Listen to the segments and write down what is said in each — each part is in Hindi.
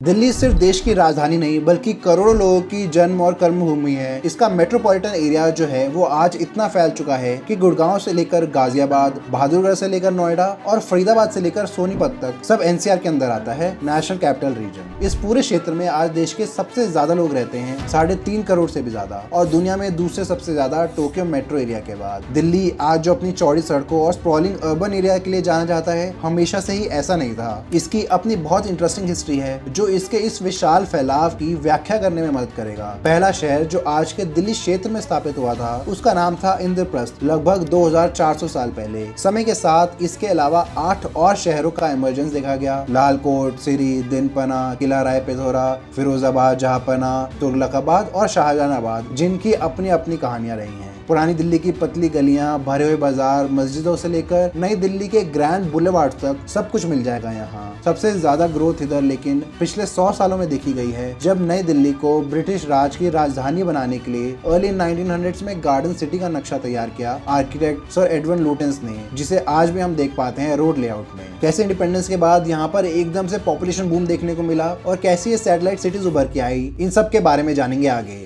दिल्ली सिर्फ देश की राजधानी नहीं बल्कि करोड़ों लोगों की जन्म और कर्मभूमि है। इसका मेट्रोपॉलिटन एरिया जो है वो आज इतना फैल चुका है कि गुड़गांव से लेकर गाजियाबाद, बहादुरगढ़ से लेकर नोएडा और फरीदाबाद से लेकर सोनीपत तक सब एनसीआर के अंदर आता है, नेशनल कैपिटल रीजन। इस पूरे क्षेत्र में आज देश के सबसे ज्यादा लोग रहते हैं, 3.5 करोड़ से भी ज्यादा, और दुनिया में दूसरे सबसे ज्यादा टोक्यो मेट्रो एरिया के बाद। दिल्ली आज जो अपनी चौड़ी सड़कों और स्प्रॉलिंग अर्बन एरिया के लिए जाना जाता है, हमेशा से ही ऐसा नहीं था। इसकी अपनी बहुत इंटरेस्टिंग हिस्ट्री है जो इसके इस विशाल फैलाव की व्याख्या करने में मदद करेगा। पहला शहर जो आज के दिल्ली क्षेत्र में स्थापित हुआ था उसका नाम था इंद्रप्रस्थ, लगभग 2400 साल पहले। समय के साथ इसके अलावा 8 और शहरों का इमरजेंस देखा गया। लालकोट, सिरी, दिनपना, किला राय पिथौरा, फिरोजाबाद, जहांपना, तुगलकाबाद और शाहजहानाबाद, जिनकी अपनी अपनी कहानियां रही हैं। पुरानी दिल्ली की पतली गलियां, भरे हुए बाजार, मस्जिदों से लेकर नई दिल्ली के ग्रैंड बुलेवार्ड तक सब कुछ मिल जाएगा यहाँ। सबसे ज्यादा ग्रोथ इधर लेकिन पिछले 100 सालों में देखी गई है, जब नई दिल्ली को ब्रिटिश राज की राजधानी बनाने के लिए अर्ली 1900s में गार्डन सिटी का नक्शा तैयार किया आर्किटेक्ट सर एडविन लुटियंस ने, जिसे आज भी हम देख पाते हैं रोड लेआउट में। कैसे इंडिपेंडेंस के बाद यहाँ पर एकदम से पॉपुलेशन बूम देखने को मिला और कैसी ये सैटेलाइट सिटीज उभर के आई, इन सब के बारे में जानेंगे आगे।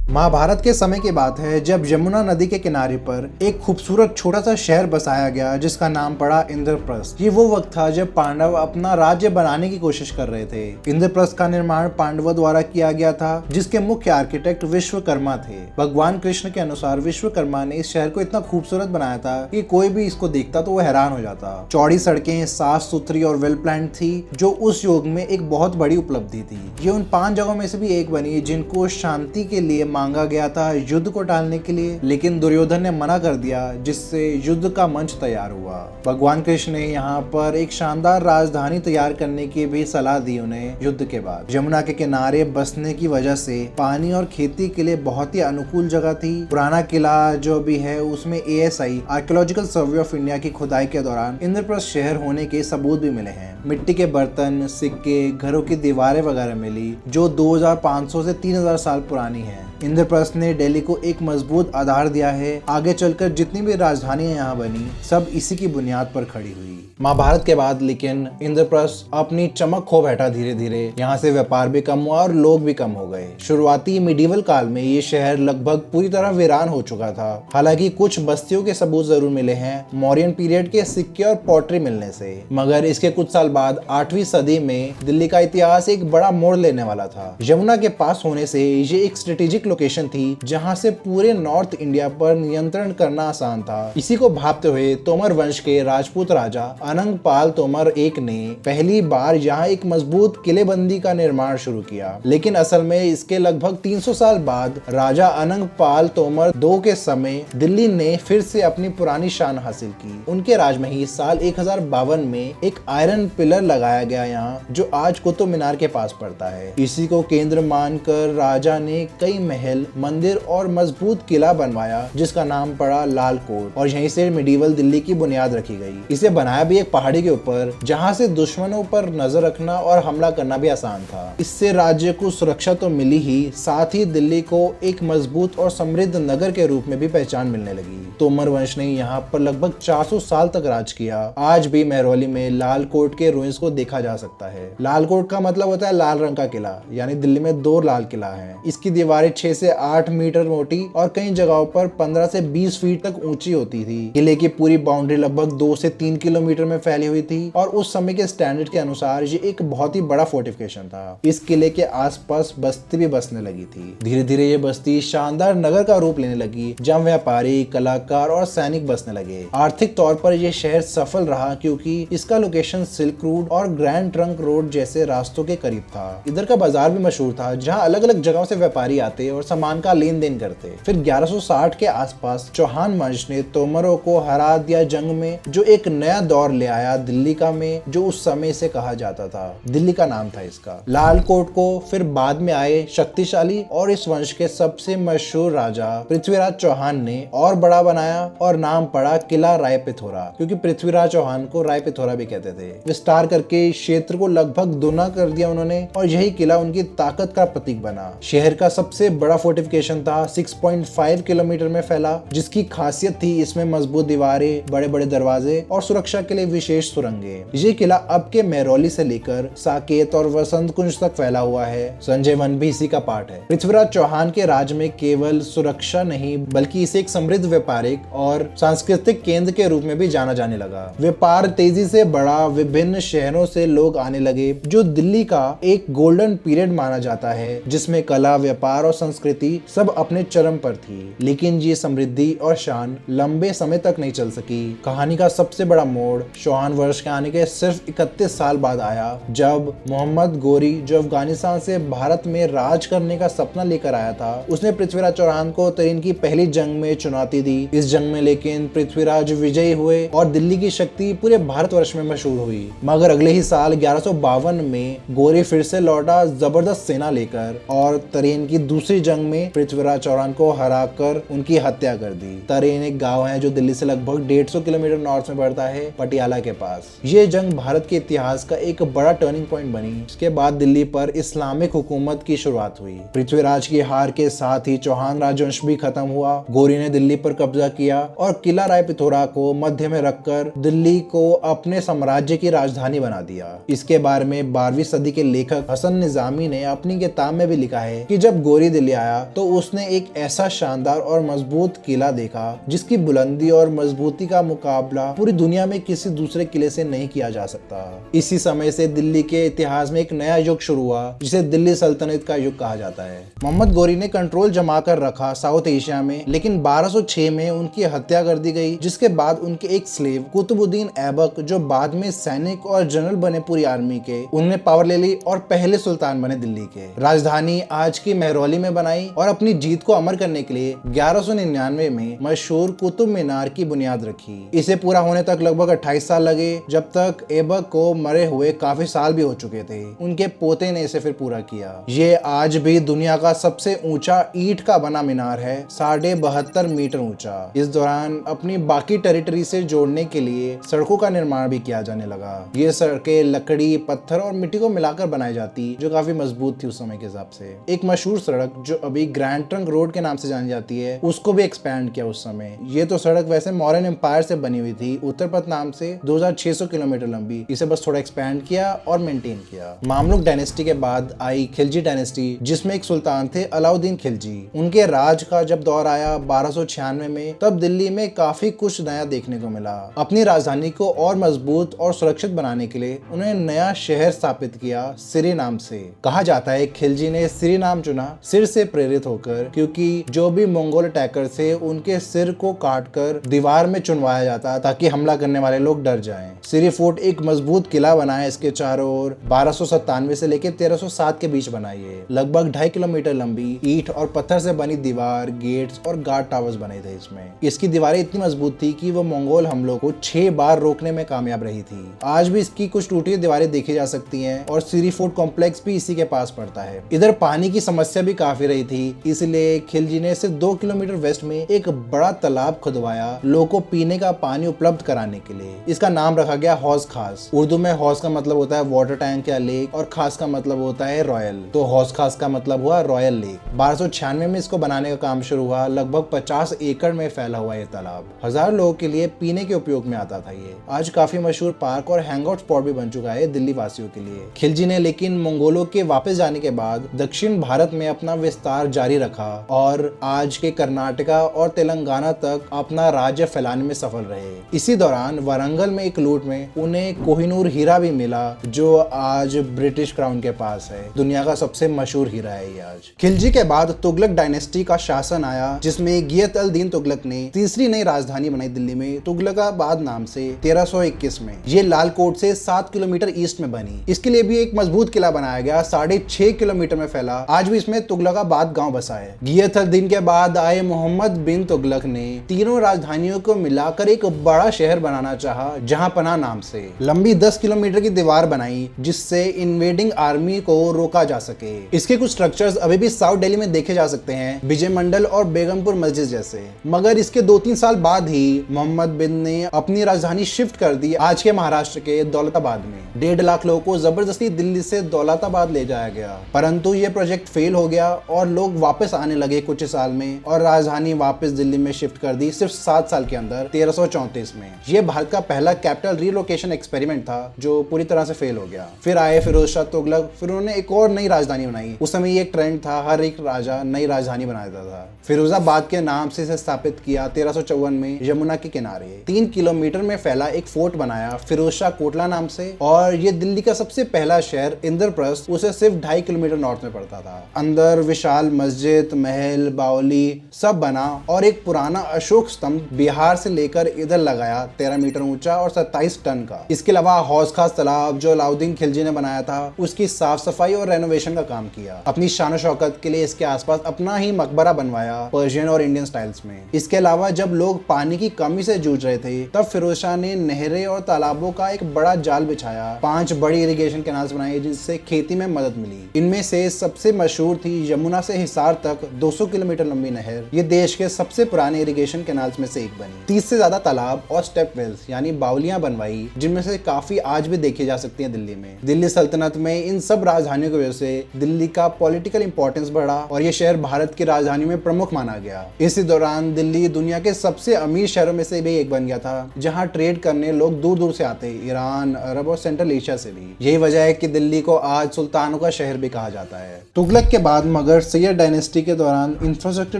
महाभारत के समय की बात है जब यमुना नदी के किनारे पर एक खूबसूरत छोटा सा शहर बसाया गया जिसका नाम पड़ा इंद्रप्रस्थ। ये वो वक्त था जब पांडव अपना राज्य बनाने की कोशिश कर रहे थे। इंद्रप्रस्थ का निर्माण पांडवों द्वारा किया गया था, जिसके मुख्य आर्किटेक्ट विश्वकर्मा थे। भगवान कृष्ण के अनुसार विश्वकर्मा ने इस शहर को इतना खूबसूरत बनाया था कि कोई भी इसको देखता तो वो हैरान हो जाता। चौड़ी सड़कें, साफ सुथरी और वेल प्लान्ड थी, जो उस युग में एक बहुत बड़ी उपलब्धि थी। ये उन 5 जगहों में से भी एक बनी जिनको शांति के लिए मांगा गया था, युद्ध को टालने के लिए, लेकिन दुर्योधन ने मना कर दिया, जिससे युद्ध का मंच तैयार हुआ। भगवान कृष्ण ने यहाँ पर एक शानदार राजधानी तैयार करने की भी सलाह दी उन्हें युद्ध के बाद। यमुना के किनारे बसने की वजह से पानी और खेती के लिए बहुत ही अनुकूल जगह थी। पुराना किला जो भी है उसमें ASI archaeological survey of India की खुदाई के दौरान इंद्रप्रस्थ शहर होने के सबूत भी मिले हैं। मिट्टी के बर्तन, सिक्के, घरों की दीवारें वगैरह मिली जो 2500 से 3000 साल पुरानी है। इंद्रप्रस्थ ने दिल्ली को एक मजबूत आधार दिया है। आगे चलकर जितनी भी राजधानियां यहाँ बनी सब इसी की बुनियाद पर खड़ी हुई। महाभारत के बाद लेकिन इंद्रप्रस्थ अपनी चमक खो बैठा धीरे धीरे। यहाँ से व्यापार भी कम हुआ और लोग भी कम हो गए। शुरुआती मिडीवल काल में ये शहर लगभग पूरी तरह वीरान हो चुका था। हालांकि कुछ बस्तियों के सबूत जरूर मिले हैं मौर्यन पीरियड के सिक्के और पॉटरी मिलने से, मगर इसके कुछ साल बाद 8वीं सदी में दिल्ली का इतिहास एक बड़ा मोड़ लेने वाला था। यमुना के पास होने से ये एक स्ट्रेटेजिक लोकेशन थी जहां से पूरे नॉर्थ इंडिया पर नियंत्रण करना आसान था। इसी को भांपते हुए तोमर वंश के राजपूत राजा अनंगपाल तोमर एक ने पहली बार यहाँ एक मजबूत किलेबंदी का निर्माण शुरू किया। लेकिन असल में इसके लगभग 300 साल बाद राजा अनंगपाल तोमर 2 के समय दिल्ली ने फिर से अपनी पुरानी शान हासिल की। उनके राज में ही साल 1052 में एक आयरन पिलर लगाया गया यहाँ, जो आज कुतुब मीनार के पास पड़ता है। इसी को केंद्र मानकर राजा ने कई महल, मंदिर और मजबूत किला बनवाया जिसका नाम पड़ा लाल कोट, और यहीं से मिडीवल दिल्ली की बुनियाद रखी गई। इसे बनाया भी एक पहाड़ी के ऊपर जहां से दुश्मनों पर नजर रखना और हमला करना भी आसान था। इससे राज्य को सुरक्षा तो मिली ही, साथ ही दिल्ली को एक मजबूत और समृद्ध नगर के रूप में भी पहचान मिलने लगी। तोमर वंश ने यहाँ पर लगभग 400 साल तक राज किया। आज भी महरौली में लाल कोट के रुइंस को देखा जा सकता है। लाल कोट का मतलब होता है लाल रंग का किला, यानी दिल्ली में 2 लाल किला है। इसकी दीवारें 6 से 8 मीटर मोटी और कई जगहों पर 15 से 20 फीट तक ऊंची होती थी। किले की पूरी बाउंड्री लगभग 2 से 3 किलोमीटर में फैली हुई थी और उस समय के स्टैंडर्ड के अनुसार ये एक बहुत ही बड़ा फोर्टिफिकेशन था। इस किले के आसपास बस्ती भी बसने लगी थी। धीरे धीरे ये बस्ती शानदार नगर का रूप लेने लगी, जहाँ व्यापारी, कलाकार और सैनिक बसने लगे। आर्थिक तौर पर यह शहर सफल रहा क्योंकि इसका लोकेशन सिल्क रूट और ग्रैंड ट्रंक रोड जैसे रास्तों के करीब था। इधर का बाजार भी मशहूर था, जहाँ अलग अलग जगहों से व्यापारी आते और सामान का लेन देन करते। फिर 1160 के आसपास चौहान वंश ने तोमरों को हरा दिया जंग में, जो एक नया दौर ले आया दिल्ली का में, जो उस समय से कहा जाता था। दिल्ली का नाम था इसका। लाल कोट को फिर बाद में आए शक्तिशाली और इस वंश के सबसे मशहूर राजा पृथ्वीराज चौहान ने और बड़ा बनाया और नाम पड़ा किला राय पिथौरा, क्योंकि पृथ्वीराज चौहान को राय पिथौरा भी कहते थे। विस्तार करके क्षेत्र को लगभग दोगुना कर दिया उन्होंने और यही किला उनकी ताकत का प्रतीक बना। शहर का सबसे बड़ा बड़ा फोर्टिफिकेशन था, 6.5 किलोमीटर में फैला, जिसकी खासियत थी इसमें मजबूत दीवारें, बड़े बड़े दरवाजे और सुरक्षा के लिए विशेष सुरंगें। ये किला अब के महरौली से लेकर साकेत और वसंत कुंज तक फैला हुआ है। संजय वन भी इसी का पार्ट है। पृथ्वीराज चौहान के राज में केवल सुरक्षा नहीं बल्कि इसे एक समृद्ध व्यापारिक और सांस्कृतिक केंद्र के रूप में भी जाना जाने लगा। व्यापार तेजी से बढ़ा, विभिन्न शहरों से लोग आने लगे, जो दिल्ली का एक गोल्डन पीरियड माना जाता है, जिसमें कला, व्यापार और संस्कृति सब अपने चरम पर थी। लेकिन ये समृद्धि और शान लंबे समय तक नहीं चल सकी। कहानी का सबसे बड़ा मोड़ चौहान वंश के आने के सिर्फ 31 साल बाद आया, जब मोहम्मद गोरी, जो अफगानिस्तान से भारत में राज करने का सपना लेकर आया था, उसने पृथ्वीराज चौहान को तरीन की पहली जंग में चुनौती दी। इस जंग में लेकिन पृथ्वीराज विजयी हुए और दिल्ली की शक्ति पूरे भारतवर्ष में मशहूर हुई। मगर अगले ही साल 1152 में गोरी फिर से लौटा, जबरदस्त सेना लेकर, और तरेन की दूसरी जंग में पृथ्वीराज चौहान को हराकर उनकी हत्या कर दी। तरेन एक गांव है जो दिल्ली से लगभग 150 किलोमीटर नॉर्थ में पड़ता है, पटियाला के पास। ये जंग भारत के इतिहास का एक बड़ा टर्निंग पॉइंट बनी। इसके बाद दिल्ली पर इस्लामिक हुकूमत की शुरुआत हुई। पृथ्वीराज की हार के साथ ही चौहान राजवंश भी खत्म हुआ। गोरी ने दिल्ली पर कब्जा किया और किला राय पिथौरा को मध्य में रखकर दिल्ली को अपने साम्राज्य की राजधानी बना दिया। इसके बारे में 12वीं सदी के लेखक हसन निजामी ने अपनी किताब में भी लिखा है कि जब गोरी दिल्ली आया तो उसने एक ऐसा शानदार और मजबूत किला देखा जिसकी बुलंदी और मजबूती का मुकाबला पूरी दुनिया में किसी दूसरे किले से नहीं किया जा सकता। इसी समय से दिल्ली के इतिहास में एक नया युग शुरू हुआ, जिसे दिल्ली सल्तनत का युग कहा जाता है। मोहम्मद गोरी ने कंट्रोल जमा कर रखा साउथ एशिया में, लेकिन 1206 में उनकी हत्या कर दी गई, जिसके बाद उनके एक स्लेव कुतुबुद्दीन ऐबक, जो बाद में सैनिक और जनरल बने पूरी आर्मी के, उन्होंने पावर ले ली और पहले सुल्तान बने दिल्ली के। राजधानी आज की महरौली में बनाई और अपनी जीत को अमर करने के लिए 1199 में मशहूर कुतुब मीनार की बुनियाद रखी। इसे पूरा होने तक लगभग 28 साल लगे, जब तक ऐबक को मरे हुए काफी साल भी हो चुके थे। उनके पोते ने इसे फिर पूरा किया। ये आज भी दुनिया का सबसे ऊंचा ईंट का बना मीनार है, 72.5 मीटर ऊंचा। इस दौरान अपनी बाकी टेरिटरी से जोड़ने के लिए सड़कों का निर्माण भी किया जाने लगा। ये सड़कें लकड़ी, पत्थर और मिट्टी को मिलाकर बनाई जाती, जो काफी मजबूत थी उस समय के हिसाब से। एक मशहूर सड़क जो अभी ग्रैंड ट्रंक रोड के नाम से जानी जाती है, उसको भी एक्सपैंड किया उस समय। ये तो सड़क वैसे मौर्यन एम्पायर से बनी हुई थी, उत्तर पथ नाम से, 2600 किलोमीटर लंबी। इसे बस थोड़ा एक्सपैंड किया और मेंटेन किया। मामलुक डायनेस्टी के बाद आई खिलजी डायनेस्टी, जिसमें एक सुल्तान थे अलाउद्दीन खिलजी। उनके राज का जब दौर आया 1296 में, तब दिल्ली में काफी कुछ नया देखने को मिला। अपनी राजधानी को और मजबूत और सुरक्षित बनाने के लिए उन्होंने नया शहर स्थापित किया, सिरी नाम से। कहा जाता है खिलजी ने सिरी नाम चुना सिर से प्रेरित होकर, क्योंकि जो भी मंगोल अटैकर थे उनके सिर को काटकर दीवार में चुनवाया जाता ताकि हमला करने वाले लोग डर जाएं। सिरी फोर्ट एक मजबूत किला बनाया, इसके चारों ओर 1297 से लेकर 1307 के बीच बनाई है। लगभग 2.5 किलोमीटर लंबी ईंट और पत्थर से बनी दीवार, गेट्स और गार्ड टावर्स बने थे इसमें। इसकी दीवारें इतनी मजबूत थी कि वो मंगोल हमलों को 6 बार रोकने में कामयाब रही थी। आज भी इसकी कुछ टूटी दीवारें देखी जा सकती हैं और सिरी फोर्ट कॉम्प्लेक्स भी इसी के पास पड़ता है। इधर पानी की समस्या भी काफी रही थी, इसलिए खिलजी ने सिर्फ 2 किलोमीटर वेस्ट में एक बड़ा तालाब खुदवाया लोगों को पीने का पानी उपलब्ध कराने के लिए। इसका नाम रखा गया हौज खास। उर्दू में हौज का मतलब होता है वाटर टैंक या लेक, और खास का मतलब होता है रॉयल, तो हौज खास का मतलब हुआ रॉयल लेक। 1296 में इसको बनाने का काम शुरू हुआ। लगभग 50 एकड़ में फैला हुआ ये तालाब हजारों लोगों के लिए पीने के उपयोग में आता था। ये आज काफी मशहूर पार्क और हैंगआउट स्पॉट भी बन चुका है दिल्ली वासियों के लिए। खिलजी ने लेकिन मंगोलों के वापस जाने के बाद दक्षिण भारत में अपना विस्तार जारी रखा और आज के कर्नाटका और तेलंगाना तक अपना राज्य फैलाने में सफल रहे। इसी दौरान वारंगल में एक लूट में उन्हें कोहिनूर हीरा भी मिला, जो आज ब्रिटिश क्राउन के पास है। दुनिया का सबसे मशहूर हीरा है ये आज। खिलजी के बाद तुगलक डायनेस्टी का शासन आया, जिसमें गियत अल दीन तुगलक ने तीसरी नई राजधानी बनाई दिल्ली में, तुगलकाबाद नाम से, 1321 में। ये लाल कोट से 7 किलोमीटर ईस्ट में बनी। इसके लिए भी एक मजबूत किला बनाया गया, 6.5 किलोमीटर में फैला। आज भी इसमें तुगलकाबाद गांव बसा है। गियत अल दीन के बाद आए मोहम्मद बिन तुगलक ने तीनों राजधानियों को मिलाकर एक बड़ा शहर बनाना चाहा, जहां पना नाम से। लंबी 10 किलोमीटर की दीवार बनाई, जिससे इन्वेडिंग आर्मी को रोका जा सके। इसके कुछ स्ट्रक्चर्स अभी भी साउथ दिल्ली में देखे जा सकते हैं, विजय मंडल और बेगमपुर मस्जिद जैसे। मगर इसके 2-3 साल बाद ही मोहम्मद बिन ने अपनी राजधानी शिफ्ट कर दी आज के महाराष्ट्र के दौलताबाद में। 1.5 लाख लोगों को जबरदस्ती दिल्ली से दौलताबाद ले जाया गया, परंतु ये प्रोजेक्ट फेल हो गया और लोग वापस आने लगे कुछ साल में और राजधानी वापस दिल्ली में शिफ्ट कर दी सिर्फ 7 साल के अंदर 1334 में। ये भारत का पहला कैपिटल रिलोकेशन एक्सपेरिमेंट था जो पूरी तरह से फेल हो गया। फिर आए फिरोज शाह तुगलक, फिर उन्होंने एक और नई राजधानी बनाई। उस समय ये एक ट्रेंड था, हर एक राजा नई राजधानी बना देता था। फिरोजाबाद के नाम से इसे स्थापित किया 1354 में यमुना के किनारे 3 किलोमीटर में फैला एक फोर्ट बनाया फिरोज शाह कोटला नाम से। और ये दिल्ली का सबसे पहला शहर इंद्रप्रस्थ उसे सिर्फ 2.5 किलोमीटर नॉर्थ में पड़ता था। अंदर विशाल मस्जिद, महल, बावली सब बना और एक पुराना अशोक स्तंभ बिहार से लेकर इधर लगाया 13 मीटर ऊंचा और 27 टन का। इसके अलावा हौज खास तालाब जो अलाउद्दीन खिलजी ने बनाया था उसकी साफ सफाई और रेनोवेशन का काम किया। अपनी शान शौकत के लिए इसके आसपास अपना ही मकबरा बनवाया पर्शियन और इंडियन स्टाइल्स में। इसके अलावा जब लोग पानी की कमी से जूझ रहे थे तब फिरोज शाह ने नहरें और तालाबों का एक बड़ा जाल बिछाया। 5 बड़ी इरिगेशन कैनाल्स बनाए जिससे खेती में मदद मिली। इनमें से सबसे मशहूर थी यमुना से हिसार तक 200 किलोमीटर लंबी नहर। ये देश के सबसे पुराने इरिगेशन कैनाल्स में से एक बनी। 30 से ज्यादा तालाब और स्टेप वेल्स यानी बावलियां बनवाई जिनमें से काफी आज भी देखी जा सकती है दिल्ली में। दिल्ली सल्तनत में इन सब राजधानियों की वजह से दिल्ली का पॉलिटिकल इंपॉर्टेंस बढ़ा और ये शहर भारत की राजधानी में प्रमुख माना गया। इसी दौरान दिल्ली दुनिया के सबसे अमीर शहरों में से भी एक बन गया था जहाँ ट्रेड करने लोग दूर दूर से आते, ईरान, अरब और सेंट्रल एशिया से भी। यही वजह है कि दिल्ली को आज सुल्तानों का शहर भी कहा जाता है। तुगलक के बाद मगर सैयद डायनेस्टी के दौरान इंफ्रास्ट्रक्चर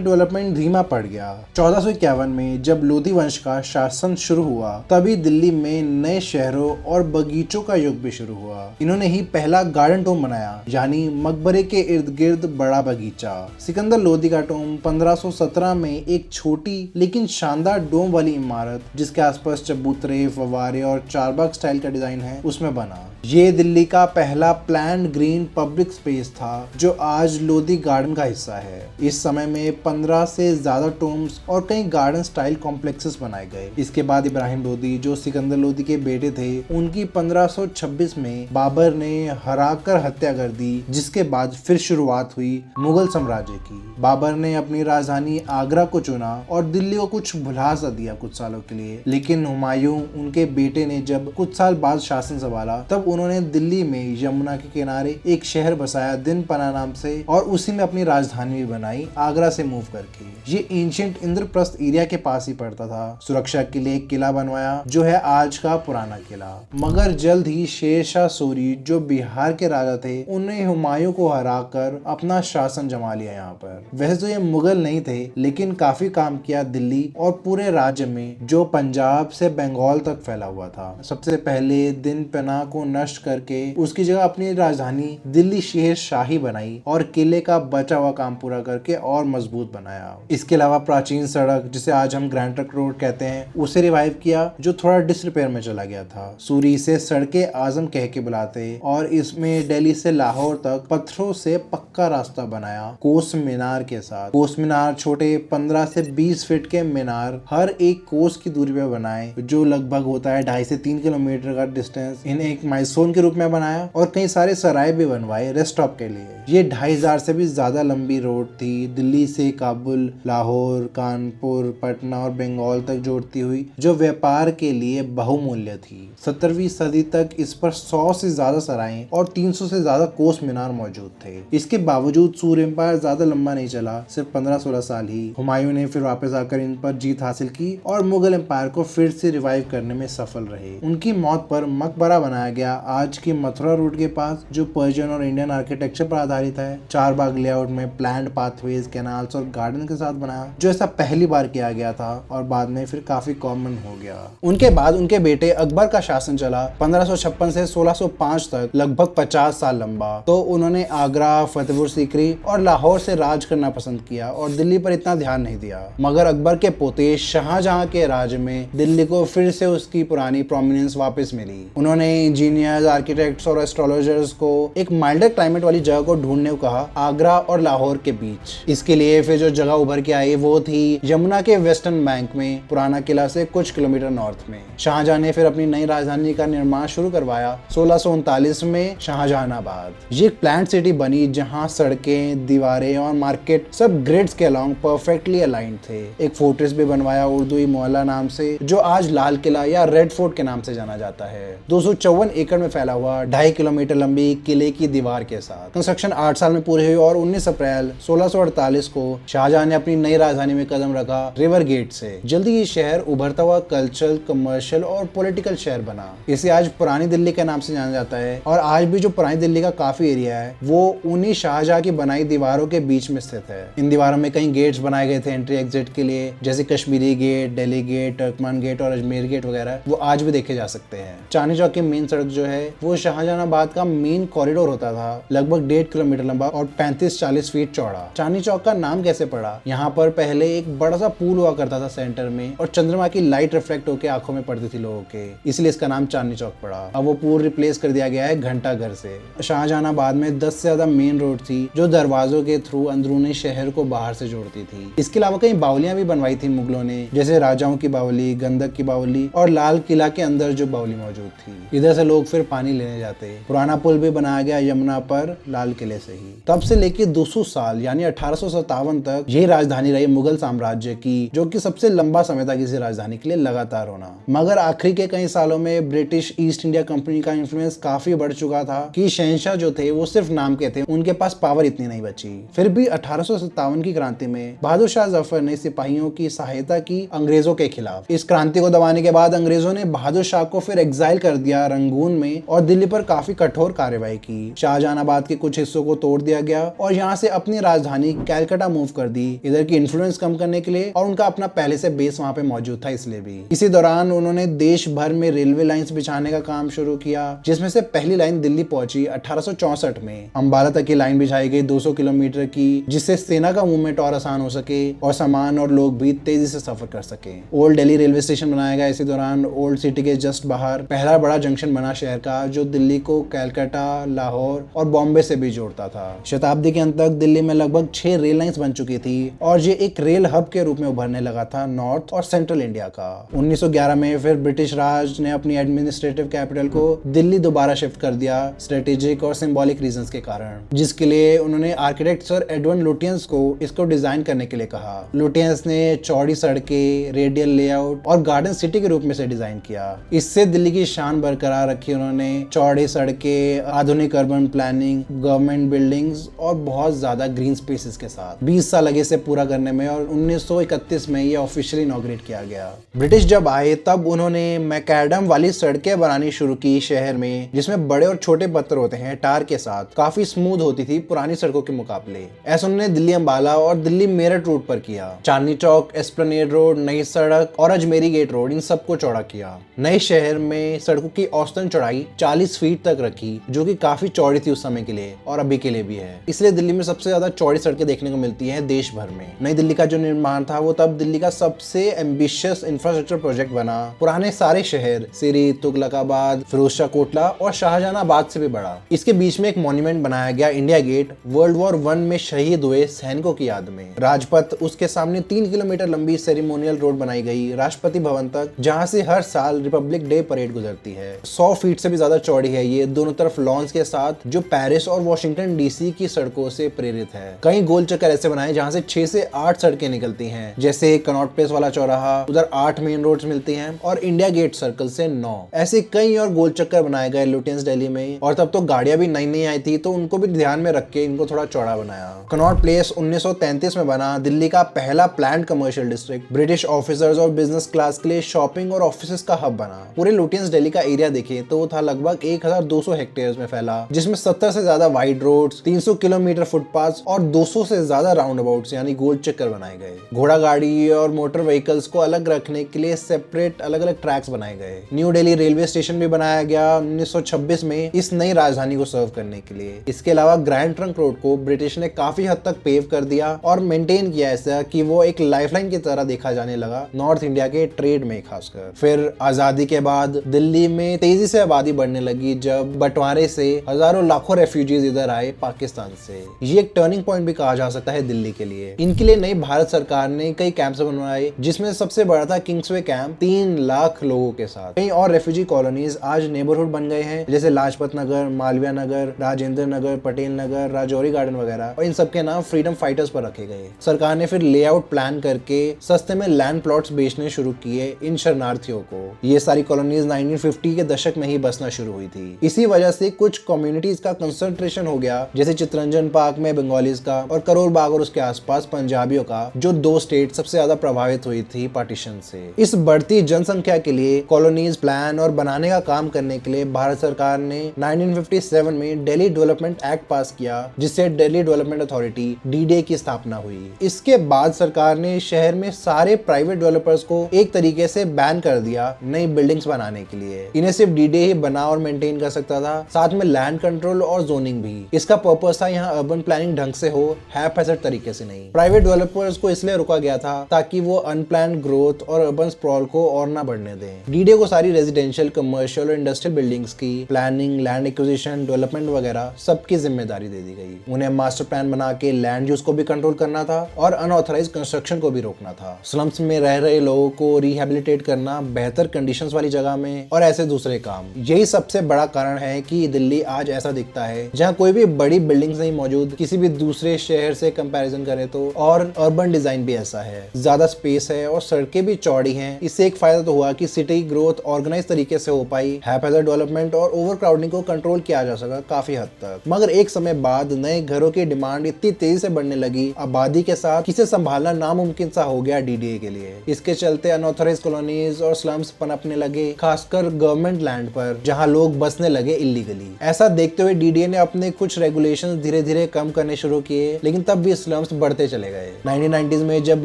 डेवलपमेंट धीमा पड़ गया। 1451 में जब लोधी वंश का शासन शुरू हुआ तभी दिल्ली में नए शहरों और बगीचों का युग भी शुरू हुआ। इन्होंने ही पहला गार्डन टोम बनाया यानी मकबरे के इर्द गिर्द बड़ा बगीचा। सिकंदर लोधी का टोम 1517 में एक छोटी लेकिन शानदार डोम वाली इमारत जिसके आसपास चबूतरे, फव्वारे और चारबाग स्टाइल का डिजाइन है उसमें बना। ये दिल्ली का पहला प्लान्ड ग्रीन पब्लिक स्पेस था जो आज लोधी गार्डन का हिस्सा है। इस समय में 15 से ज्यादा टोम्स और कई गार्डन स्टाइल कॉम्प्लेक्सेस बनाए गए। इसके बाद इब्राहिम लोधी जो सिकंदर लोधी के बेटे थे उनकी 1526 में बाबर ने हराकर हत्या कर दी जिसके बाद फिर शुरुआत हुई मुगल साम्राज्य की। बाबर ने अपनी राजधानी आगरा को चुना और दिल्ली को कुछ भुला सा दिया कुछ सालों के लिए। लेकिन हुमायूं उनके बेटे ने जब कुछ साल बाद शासन संभाला तब उन्होंने दिल्ली में यमुना के किनारे एक शहर बसाया दिनपना नाम से और उसी में अपनी राजधानी भी बनाई आगरा से मूव करके। ये एंशिएंट इंद्रप्रस्थ एरिया के पास ही पड़ता था। सुरक्षा के लिए एक किला बनवाया जो है आज का पुराना किला। मगर जल्द ही शेर शाह सूरी जो बिहार के राजा थे उन्हें हुमायूं को हराकर अपना शासन जमा लिया यहाँ पर। वैसे तो ये मुगल नहीं थे लेकिन काफी काम किया दिल्ली और पूरे राज्य में जो पंजाब से बंगाल तक फैला हुआ था। सबसे पहले दिनपना को नष्ट करके उसकी जगह अपनी राजधानी दिल्ली शेर शाही बनाई और किले का बचा हुआ काम पूरा करके और मजबूत बनाया। इसके अलावा प्राचीन सड़क जिसे आज हम ग्रैंड ट्रंक रोड कहते हैं उसे रिवाइव किया जो थोड़ा डिसरिपेयर में चला गया था। सूरी से सड़के आजम कह के बुलाते और इसमें दिल्ली से लाहौर तक पत्थरों से पक्का रास्ता बनाया कोस मीनार के साथ। कोस मीनार छोटे 15 से 20 फीट के मीनार हर एक कोस की दूरी पे बनाए जो लगभग होता है 2.5 से 3 किलोमीटर का डिस्टेंस। इन्हें एक माइलस्टोन के रूप में बनाया और कई सारे सराय भी बनवाए रेस्ट स्टॉप के लिए। ये 2500 से भी ज्यादा लंबी रोड थी दिल्ली से काबुल, लाहौर, कानपुर, पटना और बंगाल तक जोड़ती हुई जो व्यापार के लिए बहुमूल्य थी। 17वीं सदी तक इस पर 100 से ज्यादा सराय और 300 से ज्यादा कोस मीनार मौजूद थे। इसके बावजूद सूर्य एम्पायर ज्यादा लंबा नहीं चला, सिर्फ 15-16 साल ही। हुमायूं ने फिर वापस आकर इन पर जीत हासिल की और मुगल एम्पायर को फिर से रिवाइव करने में सफल रहे। उनकी मौत पर मकबरा बनाया गया आज की मथुरा रोड के पास जो पर्शियन और इंडियन आर्किटेक्चर पर आधारित है। चारबाग लेआउट में प्लान्ड पाथवेज, कैनाल्स और गार्डन के साथ बनाया जो ऐसा पहली बार किया गया था और बाद में फिर काफी कॉमन हो गया। उनके बाद उनके बेटे अकबर का शासन चला 1556 से 1605 तक, लगभग 50 साल लंबा। तो उन्होंने आगरा, फतेहपुर सीकरी और लाहौर से राज करना पसंद किया और दिल्ली पर इतना ध्यान नहीं दिया। मगर अकबर के पोते शाहजहां के राज्य में दिल्ली को फिर से उसकी पुरानी प्रोमिनेंस वापस मिली। उन्होंने इंजीनियर्स, आर्किटेक्ट्स और एस्ट्रोलॉजर्स को एक माइल्डर क्लाइमेट वाली जगह को ढूंढने को कहा आगरा और लाहौर के बीच। इसके लिए फिर जो जगह उभर के आई वो थी यमुना के वेस्टर्न बैंक में पुराना किला से कुछ किलोमीटर नॉर्थ में। शाहजहां ने फिर अपनी नई राजधानी का निर्माण शुरू करवाया 1639 में शाहजहानाबाद। ये एक प्लान्ड सिटी बनी जहां सड़कें, दीवारें और मार्केट सब ग्रिड्स के अलोंग परफेक्टली अलाइंड थे। एक फोर्ट्रेस भी बनवाया उर्दुई मोहल्ला नाम से जो आज लाल किला या रेड फोर्ट के नाम से जाना जाता है। 254 एकड़ में फैला हुआ 2.5 किलोमीटर लंबी किले की दीवार के साथ। कंस्ट्रक्शन 8 साल में पूरी हुई और 19 अप्रैल 1648 को शाहजहां ने अपनी नई राजधानी में कदम रखा रिवर गेट से। जल्दी ये शहर उभरता हुआ कल्चरल, कमर्शियल और पॉलिटिकल शहर बना। इसे आज पुरानी दिल्ली के नाम से जाना जाता है और आज भी जो पुरानी दिल्ली का काफी एरिया है वो उन्हीं शाहजहां की बनाई दीवारों के बीच में स्थित है। इन दीवारों में कई गेट्स बनाए गए थे एंट्री एग्जिट के लिए, जैसे Kashmiri gate, Delhi gate, Turkman gate और अजमेर गेट वगैरह, वो आज भी देखे जा सकते हैं। चांदनी चौक की मेन सड़क जो है वो शाहजहानाबाद का मेन कॉरिडोर होता था, लगभग 1.5 किलोमीटर लंबा और 35-40 फीट चौड़ा। चांदनी चौक का नाम कैसे पड़ा? यहाँ पर पहले एक बड़ा सा पूल हुआ करता था सेंटर में और चंद्रमा की लाइट रिफ्लेक्ट होकर आंखों में पड़ती थी लोगों के, इसलिए इसका नाम चांदनी चौक पड़ा। अब वो पूल रिप्लेस कर दिया गया है घंटा घर से। शाहजहानाबाद में 10 से ज्यादा मेन रोड थी जो दरवाजों के थ्रू अंदरूनी शहर को बाहर से जोड़ती थी। इसके अलावा कई बावलियां भी बनवाई थी मुगलों ने, जैसे राजाओं की बावली, गंधक की बावली और लाल किला के अंदर जो बावली मौजूद थी। इधर से लोग फिर पानी लेने जाते। पुराना पुल भी बनाया गया यमुना पर लाल किले से ही। तब से लेके 200 साल यानी 1857 तक यही राजधानी रही मुगल साम्राज्य की, जो कि सबसे लंबा समय था किसी राजधानी के लिए लगातार होना। मगर आखिरी के कई सालों में ब्रिटिश ईस्ट इंडिया कंपनी का इन्फ्लुएंस काफी बढ़ चुका था कि शहंशाह जो थे वो सिर्फ नाम के थे, उनके पास पावर इतनी नहीं बची। फिर भी 1857 की क्रांति में बहादुर शाह जफर ने सिपाहियों की सहायता की अंग्रेजों के खिलाफ। इस क्रांति को दबाने के बाद अंग्रेजों ने बहादुर शाह को फिर एग्जाइल कर दिया रंगून में और दिल्ली पर काफी कठोर कार्रवाई की। शाहजहानाबाद के कुछ हिस्सों को तोड़ दिया गया और यहाँ से अपनी राजधानी कैलकाटा मूव कर दी, इधर की इन्फ्लुएंस कम करने के लिए और उनका अपना पहले से बेस वहाँ पे मौजूद था इसलिए भी। इसी दौरान उन्होंने देश भर में रेलवे लाइंस बिछाने का काम शुरू किया, जिसमें से पहली लाइन दिल्ली पहुंची 1864 में। अंबाला तक की लाइन बिछाई गई 200 किलोमीटर की, जिससे सेना का मूवमेंट और आसान हो सके और सामान और लोग भी तेजी से सफर कर सके। ओल्ड दिल्ली रेलवे स्टेशन बनाया गया। इसी दौरान ओल्ड सिटी के जस्ट बाहर पहला बड़ा जंक्शन बना शहर का, जो दिल्ली को कलकत्ता, लाहौर और बॉम्बे से भी जोड़ता था। शताब्दी के अंत तक दिल्ली में लगभग 6 रेल लाइंस बन चुकी थी और ये एक रेल हब के रूप में उभरने लगा था नॉर्थ और सेंट्रल इंडिया का। 1911 में फिर ब्रिटिश राज ने अपनी एडमिनिस्ट्रेटिव कैपिटल को दिल्ली दोबारा शिफ्ट कर दिया, स्ट्रेटेजिक और सिंबॉलिक रीजंस के कारण, जिसके लिए उन्होंने आर्किटेक्ट सर एडवर्ड लुटियंस को इसको डिजाइन करने के लिए कहा। लुटियंस ने चौड़ी सड़कें, रेडियल लेआउट और गार्डन सिटी के रूप में से डिजाइन किया। इससे दिल्ली की शान बरकरार रखी उन्होंने। चौड़ी सड़कें, आधुनिक अर्बन प्लानिंग, गवर्नमेंट बिल्डिंग्स और बहुत ज्यादा ग्रीन स्पेसेस के साथ 20 साल लगे इसे पूरा करने में और 1931 में ये ऑफिशियली इनॉग्रेट किया गया। ब्रिटिश जब आए तब उन्होंने मैकैडम वाली सड़कें बनानी शुरू की शहर में, जिसमें बड़े और छोटे पत्थर होते हैं टार के साथ, काफी स्मूथ होती थी पुरानी सड़कों के मुकाबले। ऐसा उन्होंने दिल्ली अंबाला और दिल्ली मेरठ रूट पर किया। चांदनी चौक, एस्प्लेनेड रोड, नई सड़क और अजमेरी गेट रोड, इन सबको चौड़ा किया। नए शहर में सड़कों की औसतन चौड़ाई 40 फीट तक रखी, जो कि काफी चौड़ी थी उस समय के लिए और अभी के लिए भी है। इसलिए दिल्ली में सबसे ज्यादा चौड़ी सड़कें देखने को मिलती हैं देश भर में। नई दिल्ली का जो निर्माण था वो तब दिल्ली का सबसे एम्बिशियस इंफ्रास्ट्रक्चर प्रोजेक्ट बना। पुराने सारे शहर सिरी, तुगलकाबाद, फिरोजशाह कोटला और शाहजहानाबाद से भी बड़ा। इसके बीच में एक मॉन्यूमेंट बनाया गया, इंडिया गेट, वर्ल्ड वॉर 1 में शहीद हुए सैनिकों की याद में। राजपथ, उसके सामने 3 किलोमीटर लंबी सेरेमोनियल रोड बनाई गई राष्ट्रपति भवन तक, जहां से हर साल रिपब्लिक डे परेड गुजरती है। 100 फीट से भी ज्यादा चौड़ी है ये, दोनों तरफ लॉन्स के साथ, जो पेरिस और वॉशिंगटन डीसी की सड़कों से प्रेरित है। कई गोल चक्कर ऐसे बनाए जहां से 6 से 8 सड़कें निकलती हैं, जैसे कनॉट प्लेस वाला चौराहा, उधर 8 मेन रोड्स मिलती हैं और इंडिया गेट सर्कल से 9। ऐसे कई और गोल चक्कर बनाए गए लुटियंस दिल्ली में, और तब तो गाड़ियां भी नई नई आई थी तो उनको भी ध्यान में रख के इनको थोड़ा चौड़ा बनाया। कनॉट प्लेस 1933 में बना, दिल्ली का पहला planned commercial district, British officers और बिजनेस क्लास के लिए शॉपिंग और ऑफिसेस का हब बना। पूरे लुटियंस दिल्ली का एरिया देखें तो वो था लगभग 1200 हेक्टेयर में फैला, जिसमें 70 से ज्यादा वाइड रोड्स, 300 किलोमीटर फुटपाथ और 200 से ज्यादा राउंड अबाउट्स यानी गोल चक्कर बनाए गए। घोड़ा गाड़ी और मोटर व्हीकल्स को अलग रखने के लिए सेपरेट अलग अलग ट्रैक्स बनाए गए। न्यू दिल्ली रेलवे स्टेशन भी बनाया गया 1926 में इस नई राजधानी को सर्व करने के लिए। इसके अलावा ग्रैंड ट्रंक रोड को ब्रिटिश ने काफी हद तक पेव कर दिया और मेंटेन किया ऐसा कि वो एक लाइफलाइन की तरह देखा जाने लगा नॉर्थ इंडिया के ट्रेड में खासकर। फिर आजादी के बाद दिल्ली में तेजी से आबादी बढ़ने लगी, जब बंटवारे से हजारों लाखों रेफ्यूजीज इधर आए पाकिस्तान से। ये एक टर्निंग पॉइंट भी कहा जा सकता है दिल्ली के लिए। इनके लिए नई भारत सरकार ने कई कैंप्स बनवाए, जिसमें सबसे बड़ा था किंग्सवे कैंप 3 लाख लोगों के साथ। कई और रेफ्यूजी कॉलोनीज आज नेबरहुड बन गए हैं, जैसे लाजपत नगर, मालवीय नगर, राजेंद्र नगर, पटेल नगर, राजौरी गार्डन वगैरह, और इन सबके नाम फ्रीडम फाइटर्स पर रखे गए। सरकार ने फिर लेआउट प्लान करके सस्ते में लैंड प्लॉट्स बेचने शुरू किए इन शरणार्थियों को। ये सारी कॉलोनीज 1950 के दशक में ही बसना शुरू हुई थी। इसी वजह से कुछ कम्युनिटीज का कंसंट्रेशन हो गया, जैसे चितरंजन पार्क में बंगालीज का और करोल बाग और उसके आसपास पंजाबियों का, जो 2 स्टेट सबसे ज्यादा प्रभावित हुई थी पार्टीशन से। इस बढ़ती जनसंख्या के लिए कॉलोनीज प्लान और बनाने का काम करने के लिए भारत सरकार ने 1957 में दिल्ली डेवलपमेंट एक्ट पास किया, जिससे दिल्ली डेवलपमेंट अथॉरिटी DDA की स्थापना हुई। इसके बाद सरकार ने शहर में सारे प्राइवेट डेवलपर्स को एक तरीके से बैन कर दिया नई बिल्डिंग्स बनाने के लिए। इन्हें सिर्फ DDA ही बना और मेंटेन कर सकता था, साथ में लैंड कंट्रोल और जोनिंग भी। इसका पर्पस था यहाँ अर्बन प्लानिंग ढंग से हो, हैफैज़र्ड तरीके से नहीं। प्राइवेट डेवलपर्स को इसलिए रोका गया था ताकि वो अनप्लान्ड ग्रोथ और अर्बन स्प्रॉल को और ना बढ़ने दें। DDA को सारी रेजिडेंशियल, कमर्शियल और इंडस्ट्रियल बिल्डिंग्स की प्लानिंग, लैंड एक्विजिशन, डेवलपमेंट वगैरह सबकी जिम्मेदारी दे दी गई। उन्हें मास्टर प्लान बना के लैंड यूज को भी कंट्रोल करना था और अनऑथराइज कंस्ट्रक्शन को भी रोकना था। स्लम्स में रह रहे लोगों को रिहेबिलिटेट करना, बेहतर कंडीशंस वाली जगह में, और ऐसे दूसरे काम। यही सबसे बड़ा कारण है कि दिल्ली आज ऐसा दिखता है, जहाँ कोई भी बड़ी बिल्डिंग्स नहीं मौजूद किसी भी दूसरे शहर से कंपैरिजन करें तो। और अर्बन डिजाइन भी ऐसा है, ज्यादा स्पेस है और सड़कें भी चौड़ी हैं। इससे एक फायदा तो हुआ कि सिटी ग्रोथ ऑर्गेनाइज तरीके से हो पाई, हैफैज़र्ड डेवलपमेंट और ओवरक्राउडिंग को कंट्रोल किया जा सका काफी हद तक। मगर एक समय बाद नए घरों की डिमांड इतनी तेजी से बढ़ने लगी, आबादी के साथ इसे संभालना नामुमकिन सा हो गया DDA के लिए। इसके चलते अनऑथराइज कॉलोनीज और स्लम्स पनपने लगे, खासकर गवर्नमेंट लैंड पर, जहां लोग बसने लगे इलीगली। ऐसा देखते हुए DDA ने अपने कुछ रेगुलेशंस धीरे धीरे कम करने शुरू किए, लेकिन तब भी स्लम्स बढ़ते चले गए। 1990s में जब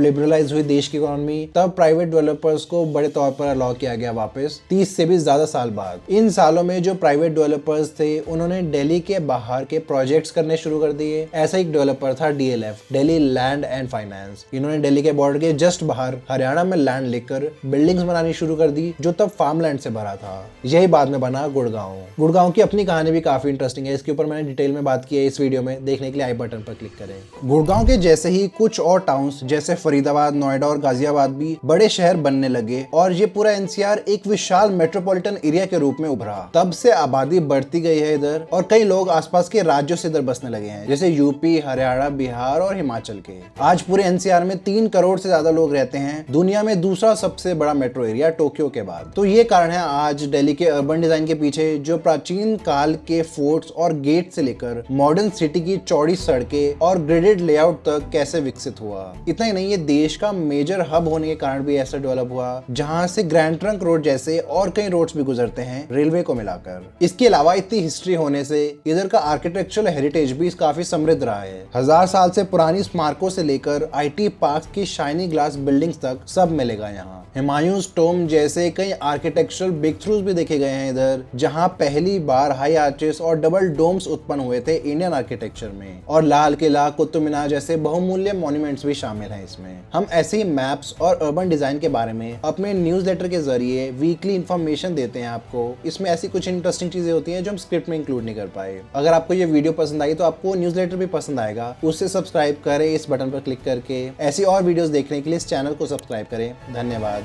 लिबरलाइज हुई देश की इकोनॉमी, तब प्राइवेट डेवलपर्स को बड़े तौर पर अलाउ किया गया वापस 30 से भी ज्यादा साल बाद। इन सालों में जो प्राइवेट डेवलपर्स थे, उन्होंने दिल्ली के बाहर के प्रोजेक्ट्स करने शुरू कर दिए। ऐसा एक डेवलपर था DLF, Delhi land and finance. इन्होंने दिल्ली के बॉर्डर के जस्ट बाहर हरियाणा में लैंड लेकर बिल्डिंग्स बनानी शुरू कर दी, जो तब फार्मलैंड से भरा था। यही बाद में बना गुड़गांव। गुड़गांव की अपनी कहानी भी काफी इंटरेस्टिंग है, इसके ऊपर मैंने डिटेल में बात की है इस वीडियो में। देखने के लिए आई बटन पर क्लिक करें। गुड़गांव के जैसे ही कुछ और टाउन्स जैसे फरीदाबाद, नोएडा और गाजियाबाद भी बड़े शहर बनने लगे और ये पूरा NCR एक विशाल मेट्रोपॉलिटन एरिया के रूप में उभरा। तब से आबादी बढ़ती गई है इधर, और कई लोग आसपास के राज्यों से इधर बसने लगे हैं, जैसे यूपी, हरियाणा, बिहार और हिमाचल के। आज पूरे NCR में 3 करोड़ से ज्यादा लोग रहते हैं, दुनिया में दूसरा सबसे बड़ा मेट्रो एरिया टोक्यो के बाद। तो ये कारण है आज दिल्ली के अर्बन डिजाइन के पीछे, जो प्राचीन काल के फोर्ट्स और गेट से लेकर मॉडर्न सिटी की चौड़ी सड़कें और ग्रिडेड लेआउट तक कैसे विकसित हुआ। इतना ही नहीं, ये देश का मेजर हब होने के कारण भी ऐसा डेवलप हुआ, जहां से ग्रैंड ट्रंक रोड जैसे और कई रोड्स भी गुजरते हैं रेलवे को मिलाकर। इसके अलावा इतनी हिस्ट्री होने से इधर का आर्किटेक्चरल हेरिटेज भी काफी समृद्ध रहा है। 1000 साल से पुरानी स्मारकों से लेकर IT पार्क की शाइनी ग्लास बिल्डिंग्स तक सब मिलेगा यहाँ। हुमायूंस टॉम्ब जैसे कई आर्किटेक्चरल ब्रेक थ्रूज भी देखे गए हैं इधर, जहां पहली बार हाई आर्चेस और डबल डोम्स उत्पन्न हुए थे इंडियन आर्किटेक्चर में। और लाल किला, कुतुब मीनार जैसे बहुमूल्य मॉन्यूमेंट्स भी शामिल हैं इसमें। हम ऐसे ही मैप्स और अर्बन डिजाइन के बारे में अपने न्यूज़लेटर के जरिए वीकली इंफॉर्मेशन देते हैं आपको। इसमें ऐसी कुछ इंटरेस्टिंग चीजें होती हैं जो हम स्क्रिप्ट में इंक्लूड नहीं कर पाए। अगर आपको ये वीडियो पसंद आई तो आपको न्यूज़लेटर भी पसंद आएगा, उससे सब्सक्राइब करें इस बटन पर क्लिक करके। ऐसी और वीडियोस देखने के लिए इस चैनल को सब्सक्राइब करें। धन्यवाद।